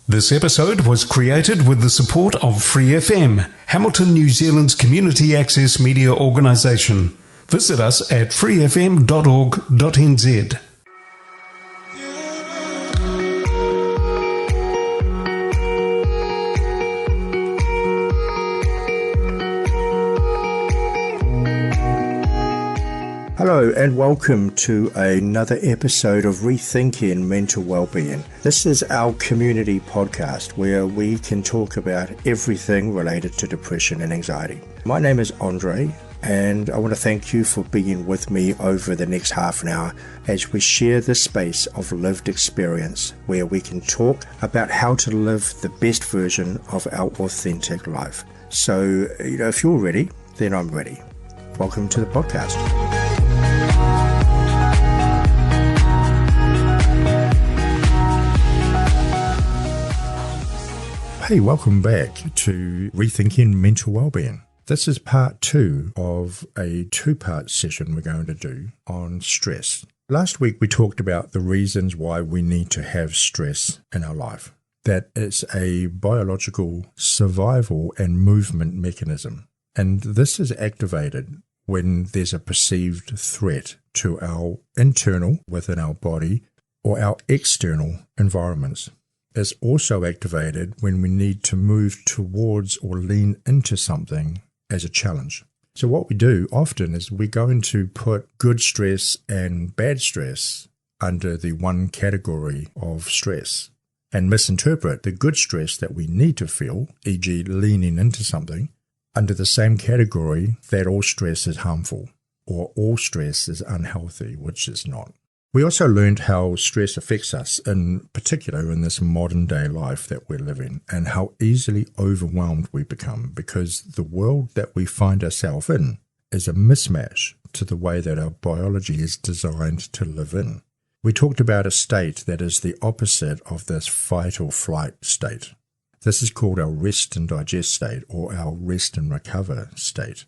This episode was created with the support of Free FM, Hamilton, New Zealand's community access media organisation. Visit us at freefm.org.nz. Hello and welcome to another episode of ReThinking Mental Wellbeing. This is our community podcast where we can talk about everything related to depression and anxiety. My name is Andre and I want to thank you for being with me over the next half an hour as we share this space of lived experience where we can talk about how to live the best version of our authentic life. So, if you're ready, then I'm ready. Welcome to the podcast. Hey, welcome back to Rethinking Mental Wellbeing. This is part 2 of a 2-part session we're going to do on stress. Last week we talked about the reasons why we need to have stress in our life. That it's a biological survival and movement mechanism. And this is activated when there's a perceived threat to our internal, within our body, or our external environments. Is also activated when we need to move towards or lean into something as a challenge. So what we do often is we're going to put good stress and bad stress under the one category of stress and misinterpret the good stress that we need to feel, e.g. leaning into something, under the same category that all stress is harmful or all stress is unhealthy, which is not. We also learned how stress affects us, in particular in this modern day life that we're living, and how easily overwhelmed we become because the world that we find ourselves in is a mismatch to the way that our biology is designed to live in. We talked about a state that is the opposite of this fight or flight state. This is called our rest and digest state, or our rest and recover state.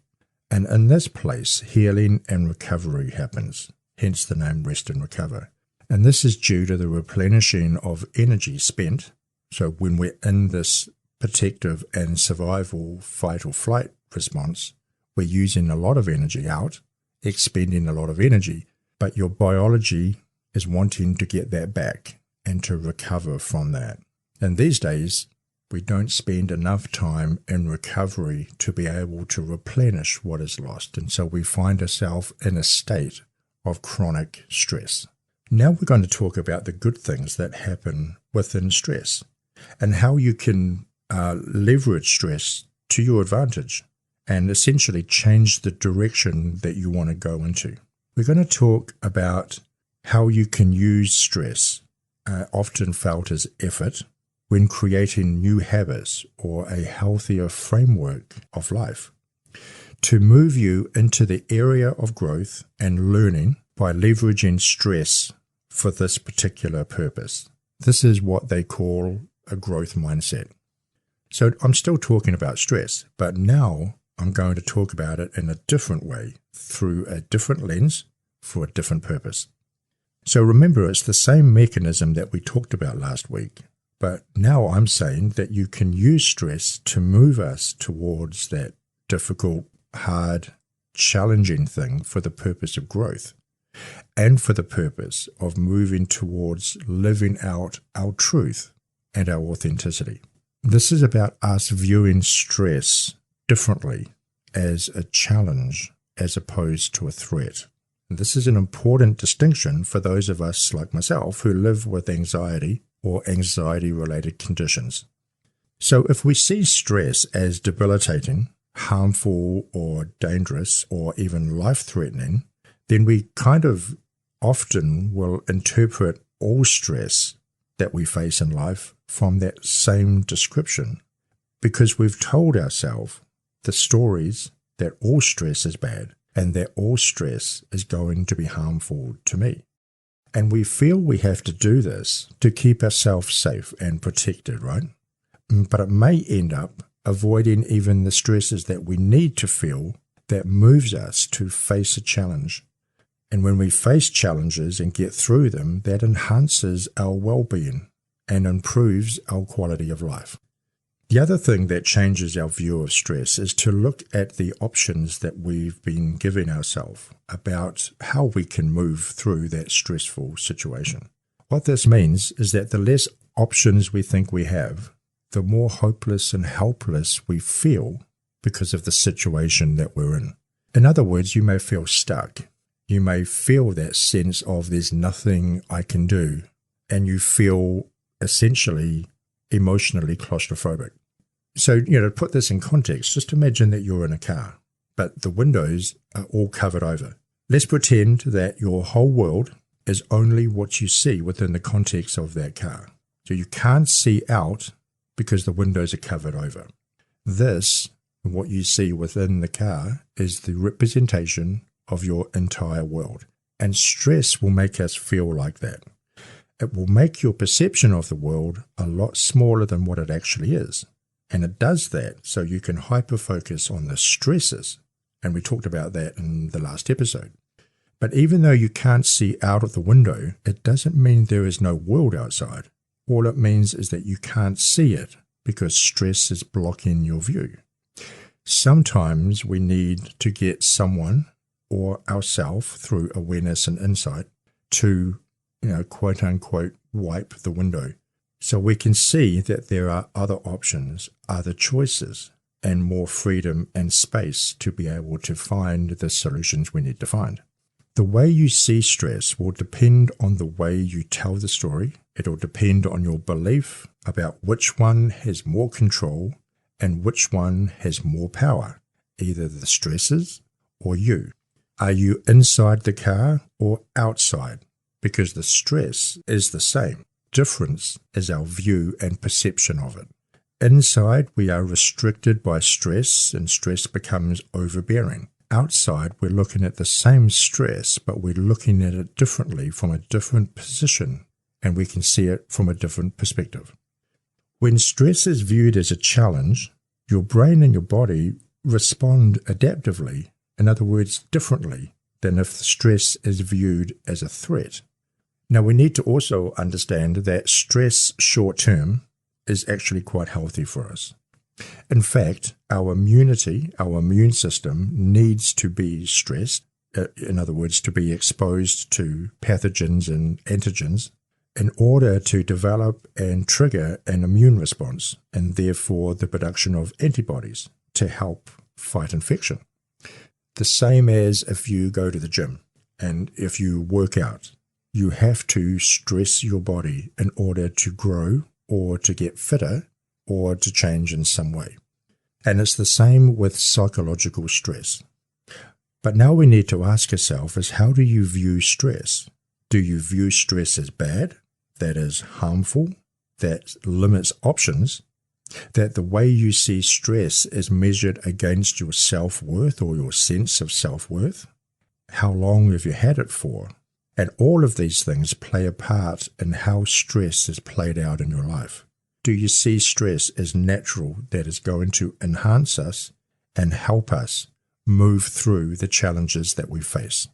And in this place, healing and recovery happens. Hence the name rest and recover. And this is due to the replenishing of energy spent. So when we're in this protective and survival fight or flight response, we're using a lot of energy out, expending a lot of energy, but your biology is wanting to get that back and to recover from that. And these days, we don't spend enough time in recovery to be able to replenish what is lost. And so we find ourselves in a state of chronic stress. Now we're going to talk about the good things that happen within stress and how you can leverage stress to your advantage and essentially change the direction that you want to go into. We're going to talk about how you can use stress, often felt as effort, when creating new habits or a healthier framework of life, to move you into the area of growth and learning by leveraging stress for this particular purpose. This is what they call a growth mindset. So I'm still talking about stress, but now I'm going to talk about it in a different way, through a different lens, for a different purpose. So remember, it's the same mechanism that we talked about last week, but now I'm saying that you can use stress to move us towards that difficult, hard, challenging thing for the purpose of growth and for the purpose of moving towards living out our truth and our authenticity. This is about us viewing stress differently as a challenge as opposed to a threat. And this is an important distinction for those of us like myself who live with anxiety or anxiety-related conditions. So if we see stress as debilitating, harmful or dangerous or even life-threatening, then we kind of often will interpret all stress that we face in life from that same description because we've told ourselves the stories that all stress is bad and that all stress is going to be harmful to me. And we feel we have to do this to keep ourselves safe and protected, right? But it may end up avoiding even the stresses that we need to feel that moves us to face a challenge. And when we face challenges and get through them, that enhances our well-being and improves our quality of life. The other thing that changes our view of stress is to look at the options that we've been giving ourselves about how we can move through that stressful situation. What this means is that the less options we think we have, the more hopeless and helpless we feel because of the situation that we're in. In other words, you may feel stuck. You may feel that sense of there's nothing I can do, and you feel essentially emotionally claustrophobic. So, to put this in context, just imagine that you're in a car, but the windows are all covered over. Let's pretend that your whole world is only what you see within the context of that car. So you can't see out because the windows are covered over. This, what you see within the car, is the representation of your entire world. And stress will make us feel like that. It will make your perception of the world a lot smaller than what it actually is. And it does that so you can hyper-focus on the stresses. And we talked about that in the last episode. But even though you can't see out of the window, it doesn't mean there is no world outside. All it means is that you can't see it because stress is blocking your view. Sometimes we need to get someone or ourselves through awareness and insight to, quote unquote, wipe the window. So we can see that there are other options, other choices, and more freedom and space to be able to find the solutions we need to find. The way you see stress will depend on the way you tell the story. It'll depend on your belief about which one has more control and which one has more power, either the stresses or you. Are you inside the car or outside? Because the stress is the same. Difference is our view and perception of it. Inside, we are restricted by stress, and stress becomes overbearing. Outside, we're looking at the same stress, but we're looking at it differently from a different position, and we can see it from a different perspective. When stress is viewed as a challenge, your brain and your body respond adaptively, in other words, differently than if the stress is viewed as a threat. Now, we need to also understand that stress short-term is actually quite healthy for us. In fact, our immune system needs to be stressed, in other words, to be exposed to pathogens and antigens in order to develop and trigger an immune response and therefore the production of antibodies to help fight infection. The same as if you go to the gym and if you work out. You have to stress your body in order to grow or to get fitter or to change in some way. And it's the same with psychological stress. But now we need to ask ourselves is how do you view stress? Do you view stress as bad, that is harmful, that limits options, that the way you see stress is measured against your self-worth or your sense of self-worth? How long have you had it for? And all of these things play a part in how stress is played out in your life. Do you see stress as natural that is going to enhance us and help us move through the challenges that we face?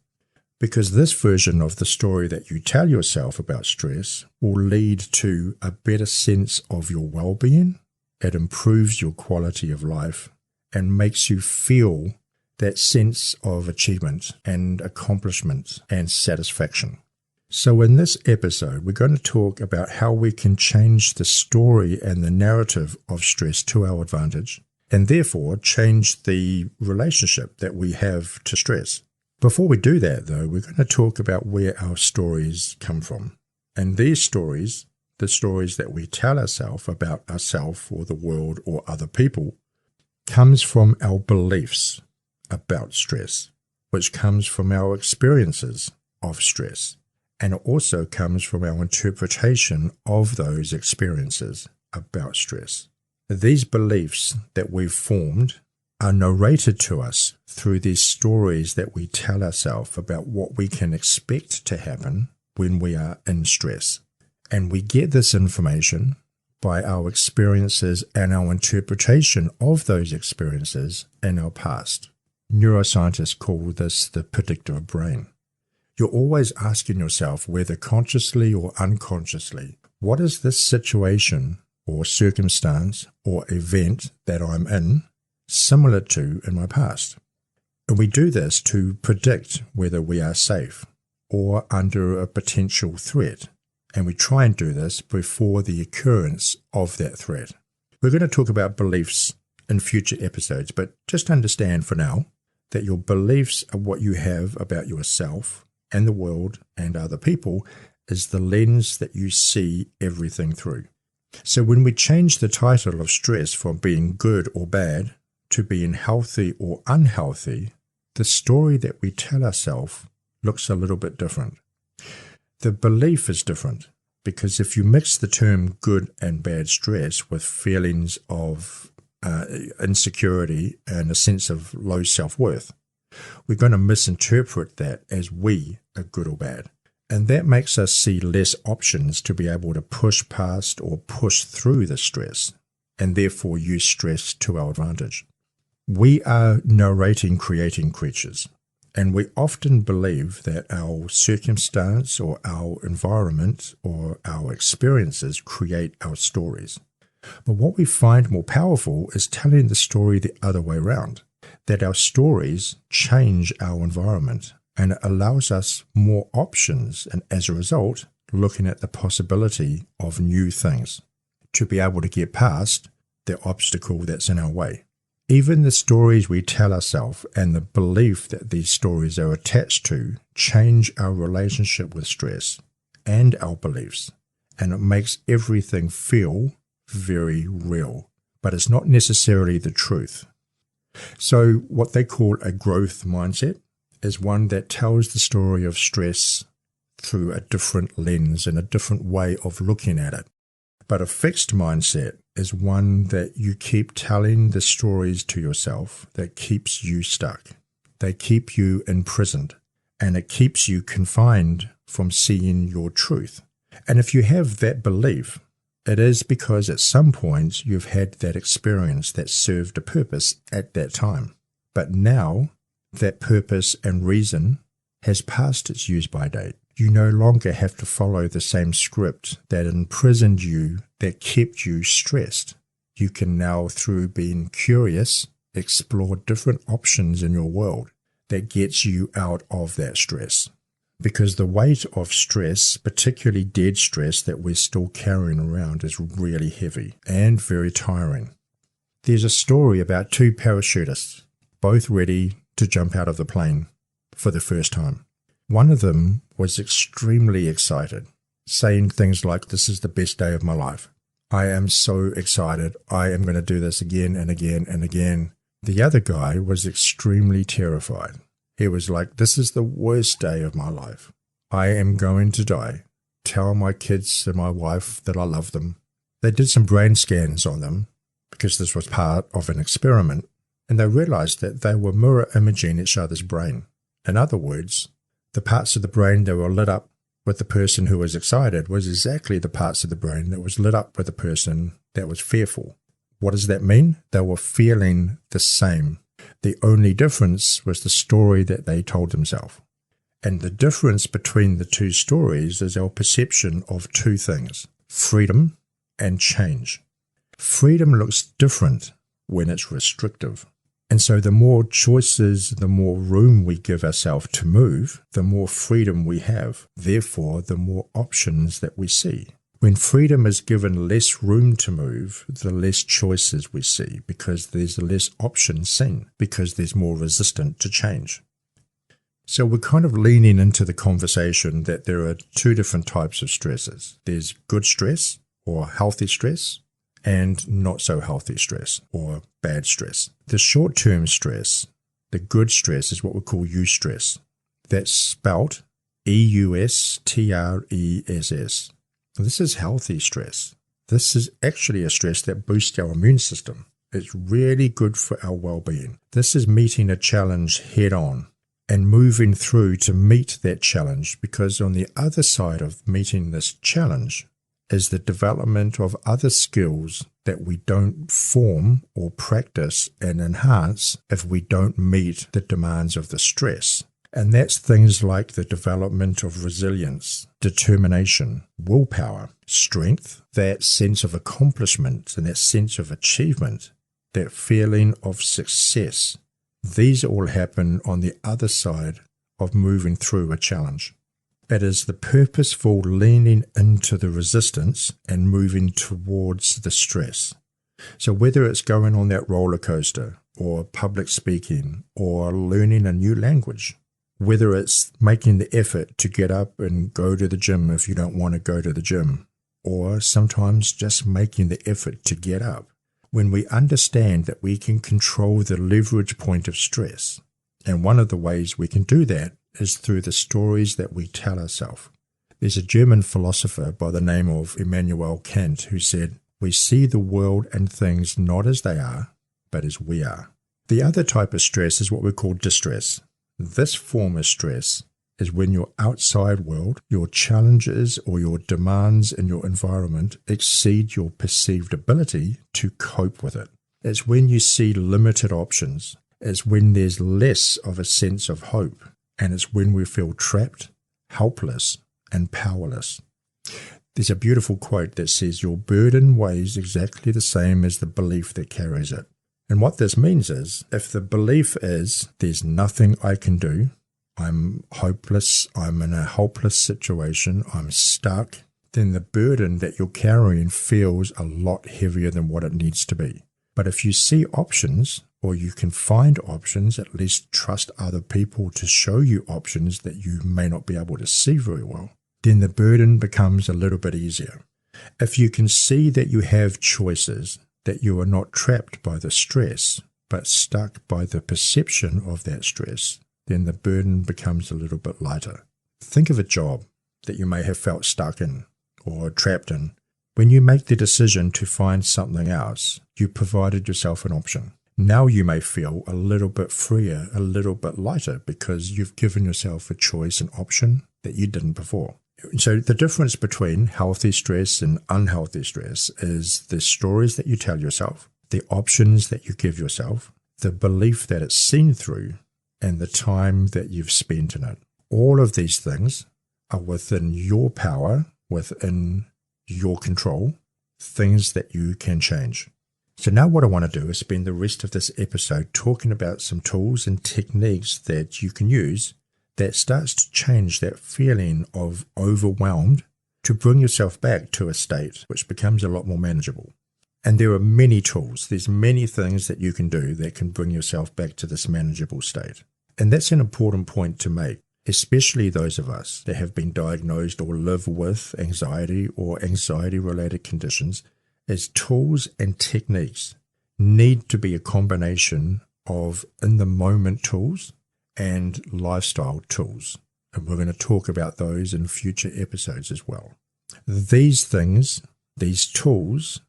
Because this version of the story that you tell yourself about stress will lead to a better sense of your well-being. It improves your quality of life and makes you feel that sense of achievement and accomplishment and satisfaction. So in this episode, we're going to talk about how we can change the story and the narrative of stress to our advantage, and therefore change the relationship that we have to stress. Before we do that, though, we're going to talk about where our stories come from. And these stories, the stories that we tell ourselves about ourselves or the world or other people, comes from our beliefs about stress, which comes from our experiences of stress, and it also comes from our interpretation of those experiences about stress. These beliefs that we've formed are narrated to us through these stories that we tell ourselves about what we can expect to happen when we are in stress. And we get this information by our experiences and our interpretation of those experiences in our past. Neuroscientists call this the predictive brain. You're always asking yourself, whether consciously or unconsciously, What is this situation or circumstance or event that I'm in similar to in my past? And we do this to predict whether we are safe or under a potential threat. And we try and do this before the occurrence of that threat. We're going to talk about beliefs in future episodes, but just understand for now that your beliefs are what you have about yourself and the world and other people is the lens that you see everything through. So when we change the title of stress from being good or bad to being healthy or unhealthy, the story that we tell ourselves looks a little bit different. The belief is different because if you mix the term good and bad stress with feelings of insecurity and a sense of low self-worth, we're going to misinterpret that as we are good or bad. And that makes us see less options to be able to push past or push through the stress, and therefore use stress to our advantage. We are narrating, creating creatures, and we often believe that our circumstance or our environment or our experiences create our stories. But what we find more powerful is telling the story the other way around, that our stories change our environment and it allows us more options and as a result, looking at the possibility of new things to be able to get past the obstacle that's in our way. Even the stories we tell ourselves and the belief that these stories are attached to change our relationship with stress and our beliefs, and it makes everything feel very real, but it's not necessarily the truth. So what they call a growth mindset is one that tells the story of stress through a different lens and a different way of looking at it. But a fixed mindset is one that you keep telling the stories to yourself that keeps you stuck. They keep you imprisoned, and it keeps you confined from seeing your truth. And if you have that belief, it is because at some point you've had that experience that served a purpose at that time. But now that purpose and reason has passed its use-by date. You no longer have to follow the same script that imprisoned you, that kept you stressed. You can now, through being curious, explore different options in your world that gets you out of that stress. Because the weight of stress, particularly dead stress that we're still carrying around, is really heavy and very tiring. There's a story about two parachutists, both ready to jump out of the plane for the first time. One of them was extremely excited, saying things like, "This is the best day of my life. I am so excited. I am going to do this again and again and again." The other guy was extremely terrified. He was like, "This is the worst day of my life. I am going to die. Tell my kids and my wife that I love them." They did some brain scans on them because this was part of an experiment, and they realized that they were mirror imaging each other's brain. In other words, the parts of the brain that were lit up with the person who was excited was exactly the parts of the brain that was lit up with the person that was fearful. What does that mean? They were feeling the same. The only difference was the story that they told themselves. And the difference between the two stories is our perception of two things: freedom and change. Freedom looks different when it's restrictive. And so the more choices, the more room we give ourselves to move, the more freedom we have. Therefore, the more options that we see. When freedom is given less room to move, the less choices we see, because there's less options seen, because there's more resistance to change. So we're kind of leaning into the conversation that there are two different types of stresses. There's good stress or healthy stress, and not so healthy stress or bad stress. The short-term stress, the good stress, is what we call eustress. That's spelt eustress. This is healthy stress. This is actually a stress that boosts our immune system. It's really good for our well-being. This is meeting a challenge head-on and moving through to meet that challenge, because on the other side of meeting this challenge is the development of other skills that we don't form or practice and enhance if we don't meet the demands of the stress. And that's things like the development of resilience, determination, willpower, strength, that sense of accomplishment and that sense of achievement, that feeling of success. These all happen on the other side of moving through a challenge. It is the purposeful leaning into the resistance and moving towards the stress. So whether it's going on that roller coaster or public speaking or learning a new language, whether it's making the effort to get up and go to the gym if you don't want to go to the gym, or sometimes just making the effort to get up. When we understand that we can control the leverage point of stress, and one of the ways we can do that is through the stories that we tell ourselves. There's a German philosopher by the name of Immanuel Kant who said, "We see the world and things not as they are, but as we are." The other type of stress is what we call distress. This form of stress is when your outside world, your challenges or your demands in your environment exceed your perceived ability to cope with it. It's when you see limited options. It's when there's less of a sense of hope. And it's when we feel trapped, helpless, and powerless. There's a beautiful quote that says, "Your burden weighs exactly the same as the belief that carries it." And what this means is, if the belief is, there's nothing I can do, I'm hopeless, I'm in a hopeless situation, I'm stuck, then the burden that you're carrying feels a lot heavier than what it needs to be. But if you see options, or you can find options, at least trust other people to show you options that you may not be able to see very well, then the burden becomes a little bit easier. If you can see that you have choices, that you are not trapped by the stress, but stuck by the perception of that stress, then the burden becomes a little bit lighter. Think of a job that you may have felt stuck in or trapped in. When you make the decision to find something else, you provided yourself an option. Now you may feel a little bit freer, a little bit lighter, because you've given yourself a choice, an option that you didn't before. So the difference between healthy stress and unhealthy stress is the stories that you tell yourself, the options that you give yourself, the belief that it's seen through, and the time that you've spent in it. All of these things are within your power, within your control, things that you can change. So now what I want to do is spend the rest of this episode talking about some tools and techniques that you can use that starts to change that feeling of overwhelmed to bring yourself back to a state which becomes a lot more manageable. And there are many tools, there's many things that you can do that can bring yourself back to this manageable state. And that's an important point to make, especially those of us that have been diagnosed or live with anxiety or anxiety-related conditions, as tools and techniques need to be a combination of in-the-moment tools and lifestyle tools. And we're going to talk about those in future episodes as well. These things, these tools,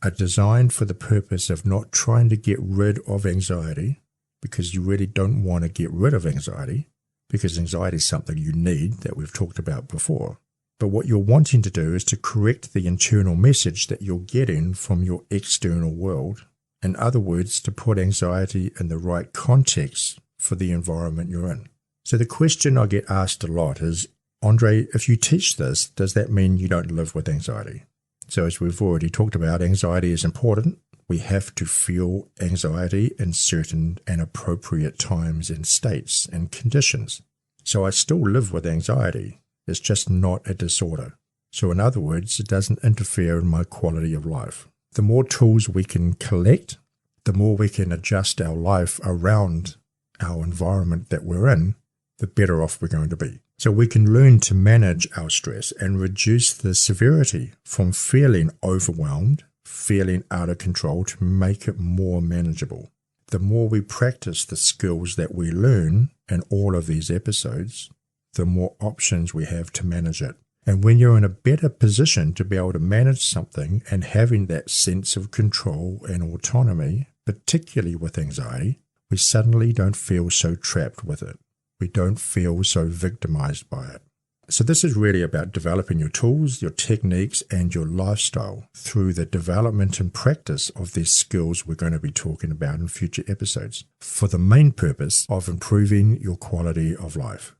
are designed for the purpose of not trying to get rid of anxiety, because you really don't want to get rid of anxiety, because anxiety is something you need that we've talked about before. But what you're wanting to do is to correct the internal message that you're getting from your external world. In other words, to put anxiety in the right context for the environment you're in. So the question I get asked a lot is, Andre, if you teach this, does that mean you don't live with anxiety? So as we've already talked about, anxiety is important. We have to feel anxiety in certain and appropriate times and states and conditions. So I still live with anxiety. It's just not a disorder. So in other words, it doesn't interfere in my quality of life. The more tools we can collect, the more we can adjust our life around our environment that we're in, the better off we're going to be. So we can learn to manage our stress and reduce the severity from feeling overwhelmed, feeling out of control, to make it more manageable. The more we practice the skills that we learn in all of these episodes, the more options we have to manage it. And when you're in a better position to be able to manage something and having that sense of control and autonomy, particularly with anxiety, we suddenly don't feel so trapped with it. We don't feel so victimized by it. So this is really about developing your tools, your techniques, and your lifestyle through the development and practice of these skills we're going to be talking about in future episodes for the main purpose of improving your quality of life.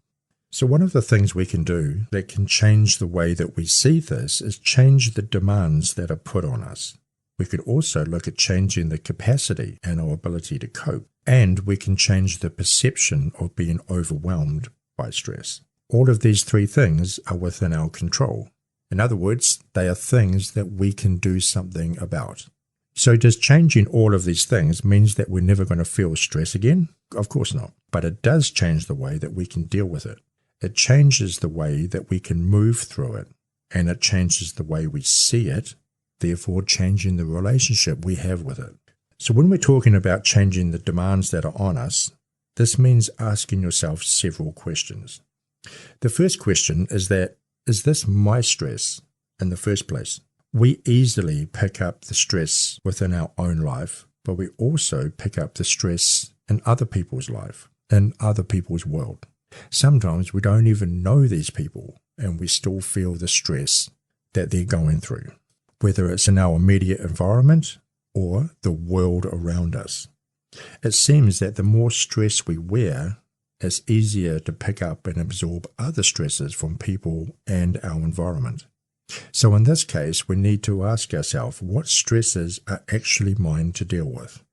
So one of the things we can do that can change the way that we see this is change the demands that are put on us. We could also look at changing the capacity and our ability to cope, and we can change the perception of being overwhelmed by stress. All of these three things are within our control. In other words, they are things that we can do something about. So does changing all of these things means that we're never going to feel stress again? Of course not. But it does change the way that we can deal with it. It changes the way that we can move through it, and it changes the way we see it, therefore changing the relationship we have with it. So when we're talking about changing the demands that are on us, this means asking yourself several questions. The first question is this my stress in the first place? We easily pick up the stress within our own life, but we also pick up the stress in other people's life, in other people's world. Sometimes we don't even know these people, and we still feel the stress that they're going through, whether it's in our immediate environment or the world around us. It seems that the more stress we wear, it's easier to pick up and absorb other stresses from people and our environment. So in this case, we need to ask ourselves what stresses are actually mine to deal with.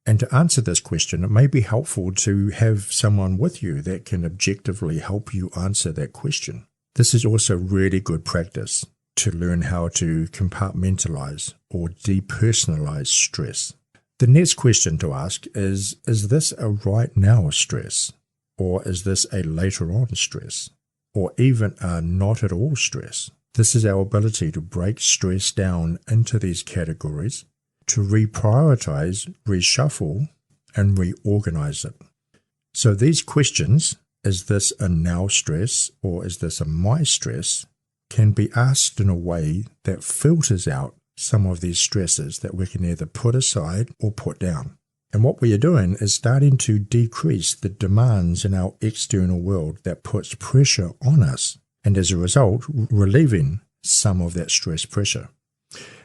And to answer this question, it may be helpful to have someone with you that can objectively help you answer that question. This is also really good practice to learn how to compartmentalize or depersonalize stress. The next question to ask is this a right now stress? Or is this a later on stress? Or even a not at all stress? This is our ability to break stress down into these categories, to reprioritize, reshuffle, and reorganize it. So these questions, is this a now stress or is this a my stress, can be asked in a way that filters out some of these stresses that we can either put aside or put down. And what we are doing is starting to decrease the demands in our external world that puts pressure on us, and as a result, relieving some of that stress pressure.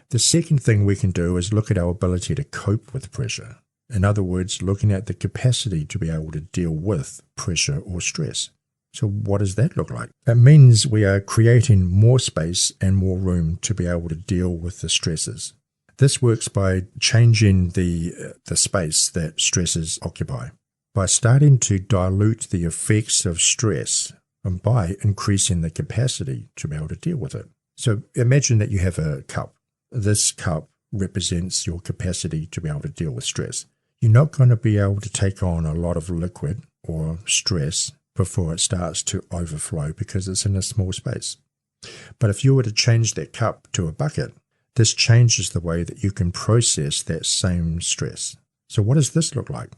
The second thing we can do is look at our ability to cope with pressure. In other words, looking at the capacity to be able to deal with pressure or stress. So what does that look like? It means we are creating more space and more room to be able to deal with the stresses. This works by changing the space that stresses occupy, by starting to dilute the effects of stress, and by increasing the capacity to be able to deal with it. So imagine that you have a cup. This cup represents your capacity to be able to deal with stress. You're not going to be able to take on a lot of liquid or stress before it starts to overflow because it's in a small space. But if you were to change that cup to a bucket, this changes the way that you can process that same stress. So what does this look like?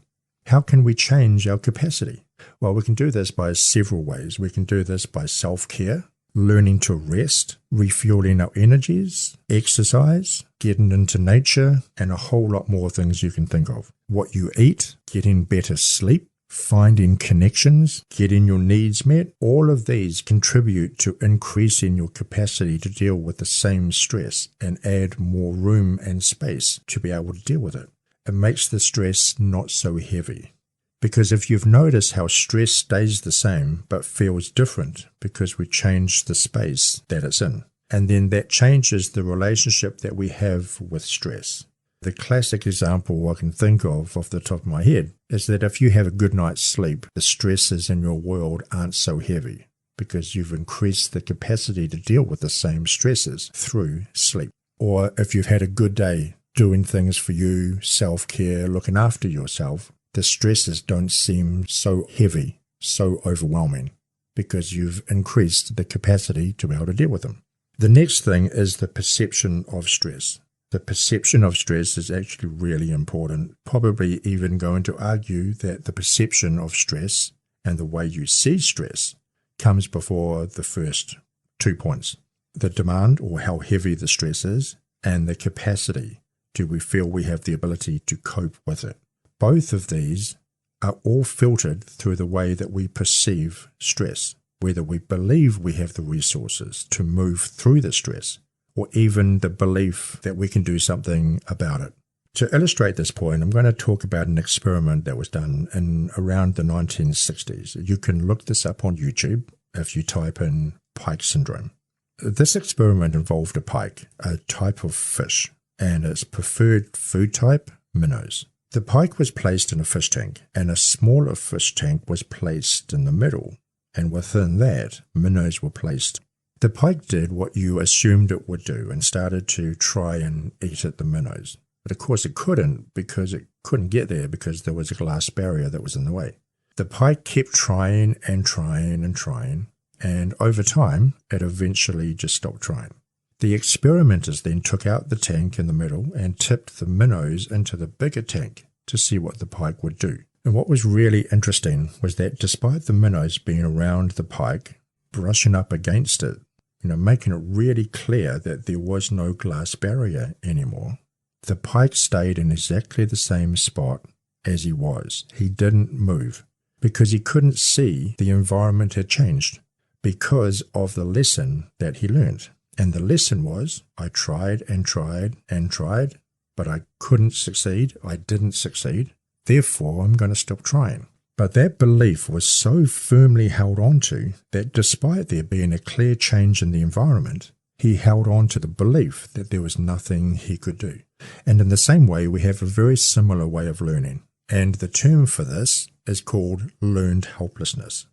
How can we change our capacity? Well, we can do this by several ways. We can do this by self-care, learning to rest, refueling our energies, exercise, getting into nature, and a whole lot more things you can think of. What you eat, getting better sleep, finding connections, getting your needs met, all of these contribute to increasing your capacity to deal with the same stress and add more room and space to be able to deal with it. It makes the stress not so heavy. Because if you've noticed how stress stays the same but feels different because we change the space that it's in, and then that changes the relationship that we have with stress. The classic example I can think of off the top of my head is that if you have a good night's sleep, the stresses in your world aren't so heavy because you've increased the capacity to deal with the same stresses through sleep. Or if you've had a good day doing things for you, self-care, looking after yourself, the stresses don't seem so heavy, so overwhelming because you've increased the capacity to be able to deal with them. The next thing is the perception of stress. The perception of stress is actually really important, probably even going to argue that the perception of stress and the way you see stress comes before the first 2 points. The demand, or how heavy the stress is, and the capacity. Do we feel we have the ability to cope with it? Both of these are all filtered through the way that we perceive stress. whether we believe we have the resources to move through the stress, or even the belief that we can do something about it. To illustrate this point, I'm going to talk about an experiment that was done in around the 1960s. You can look this up on YouTube if you type in pike syndrome. This experiment involved a pike, a type of fish, and its preferred food type, minnows. The pike was placed in a fish tank, and a smaller fish tank was placed in the middle, and within that, minnows were placed. The pike did what you assumed it would do and started to try and eat at the minnows. But of course it couldn't, because it couldn't get there because there was a glass barrier that was in the way. The pike kept trying and trying and trying, and over time, it eventually just stopped trying. The experimenters then took out the tank in the middle and tipped the minnows into the bigger tank to see what the pike would do. And what was really interesting was that despite the minnows being around the pike, brushing up against it, making it really clear that there was no glass barrier anymore, the pike stayed in exactly the same spot as he was. He didn't move because he couldn't see the environment had changed because of the lesson that he learned. And the lesson was, I tried and tried and tried, but I couldn't succeed. I didn't succeed. Therefore, I'm going to stop trying. But that belief was so firmly held on to that despite there being a clear change in the environment, he held on to the belief that there was nothing he could do. And in the same way, we have a very similar way of learning. And the term for this is called learned helplessness.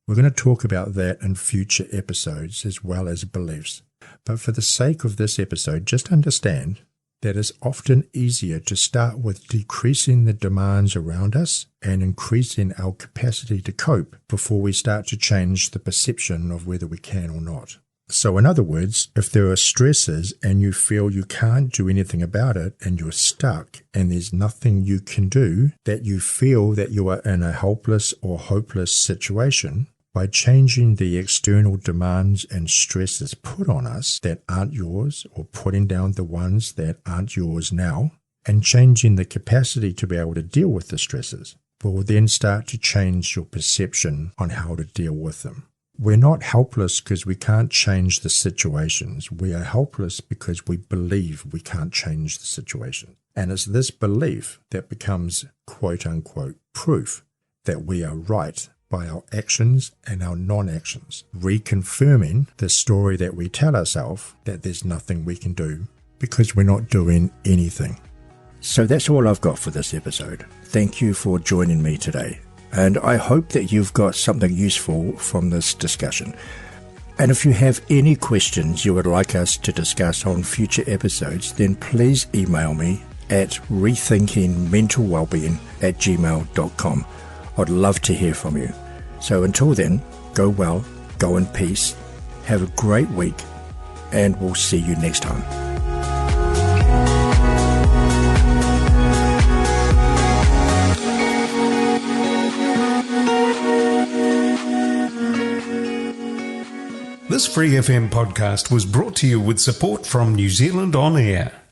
We're going to talk about that in future episodes as well as beliefs. But for the sake of this episode, just understand that it's often easier to start with decreasing the demands around us and increasing our capacity to cope before we start to change the perception of whether we can or not. So in other words, if there are stresses and you feel you can't do anything about it and you're stuck and there's nothing you can do, that you feel that you are in a helpless or hopeless situation, by changing the external demands and stresses put on us that aren't yours, or putting down the ones that aren't yours now, and changing the capacity to be able to deal with the stresses, will then start to change your perception on how to deal with them. We're not helpless because we can't change the situations. We are helpless because we believe we can't change the situation. And it's this belief that becomes quote-unquote proof that we are right by our actions and our non-actions, reconfirming the story that we tell ourselves that there's nothing we can do because we're not doing anything. So that's all I've got for this episode. Thank you for joining me today, and I hope that you've got something useful from this discussion. And if you have any questions you would like us to discuss on future episodes, then please email me at rethinkingmentalwellbeing@gmail.com. I'd love to hear from you. So until then, go well, go in peace, have a great week, and we'll see you next time. This Free FM podcast was brought to you with support from New Zealand On Air.